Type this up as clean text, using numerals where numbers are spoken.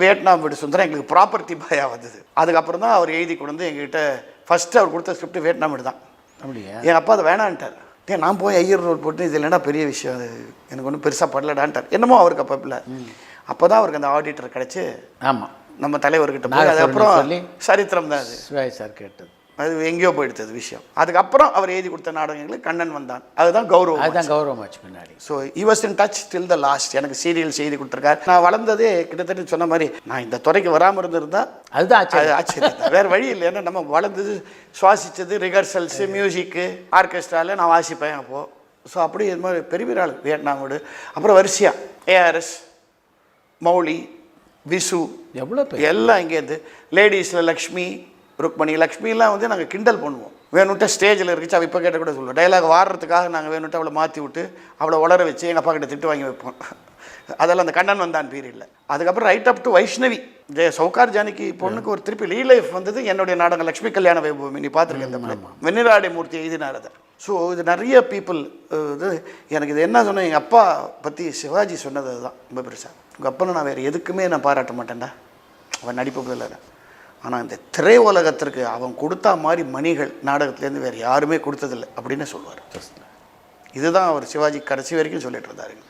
Vietnam வீடு சுந்தரம் எங்களுக்கு property பாயாக வந்தது. அதுக்கப்புறம் தான் அவர் எழுதி கொண்டு வந்து எங்ககிட்ட ஃபஸ்ட்டு அவர் கொடுத்த ஸ்கிரிப்ட் வியட்நாம் வீடு தான். அப்படியா? எங்கள் அப்பா அதை வேணான்ட்டார். நான் போய் ஐயர் ரோல் போட்டு இது இல்லைன்னா பெரிய விஷயம், அது எனக்கு ஒன்றும் பெருசாக படலடான்ட்டார். என்னமோ அவருக்கு அப்போ இல்லை. அப்போ தான் அவருக்கு அந்த ஆடிட்டர் கிடச்சி ஆமாம் நம்ம தலைவர்கிட்ட போய் அதுக்கப்புறம் சரித்திரம் தான் அது சார் கேட்டது. அது எங்கேயோ போயிடுது விஷயம். அதுக்கப்புறம் அவர் எழுதி கொடுத்த நாடகங்களுக்கு கண்ணன் வந்தான். அதுதான் கௌரவம். அதுதான் கௌரவம் ஆச்சு பின்னாடி. So he was in touch till the last. எனக்கு சீரியல் செய்தி கொடுத்துருக்காரு. நான் வளர்ந்ததே கிட்டத்தட்ட சொன்ன மாதிரி நான் இந்த துறைக்கு வராமல் இருந்திருந்தா அதுதான் ஆச்சரியம். வேறு வழி இல்லை. ஏன்னா நம்ம வளர்ந்தது சுவாசித்தது ரிஹர்சல்ஸு, மியூசிக்கு, ஆர்கெஸ்ட்ராவில் நான் வாசிப்பேன் அப்போது. ஸோ அப்படி இது மாதிரி பெரிய பெரிய ஆள் வியட்நாம் வீடு. அப்புறம் வரிசையா ஏஆர்எஸ், மௌலி, விசு, எவ்வளோ எல்லாம் இங்கேருந்து. லேடிஸில் லக்ஷ்மி, ருக்மணி. லக்ஷ்மிலாம் வந்து நாங்கள் கிண்டல் பண்ணுவோம். வேணுன்ட்டு ஸ்டேஜில் இருந்துச்சு. அவள் இப்போ கேட்ட கூட சொல்லுவோம். டைலாக் வாடுறதுக்காக நாங்கள் வேணுன்ட்டு அவளை மாற்றி விட்டு அவளை உளர வச்சு எங்கள் அப்பா கிட்ட திட்டு வாங்கி வைப்போம். அதெல்லாம் அந்த கண்ணன் வந்தான் பீரியடில். அதுக்கப்புறம் right up to Vaishnavi, Sowcar Janaki பொண்ணுக்கு ஒரு திருப்பி ரீ லைஃப் வந்தது என்னுடைய நாடகம் லக்ஷ்மி கல்யாண வைபவம். நீ பார்த்துருக்கேன் இந்த மாதிரி வெண்ணிராடை மூர்த்தி எழுதினார் அதை. ஸோ இது நிறைய பீப்புள் இது எனக்கு இது என்ன சொன்னேன், எங்கள் அப்பா பற்றி சிவாஜி சொன்னது அதுதான் ரொம்ப பெருசாக. உங்கள் அப்பனை நான் வேறு எதுக்குமே நான் பாராட்ட மாட்டேன்டா, அவன் நடிப்பு இல்லை. ஆனால் இந்த திரை உலகத்திற்கு அவன் கொடுத்தா மாதிரி மணிகள் நாடகத்துலேருந்து வேறு யாருமே கொடுத்ததில்லை அப்படின்னு சொல்லுவார். இதுதான் அவர் சிவாஜி கடைசி வரைக்கும் சொல்லிட்டு இருந்தாருங்க.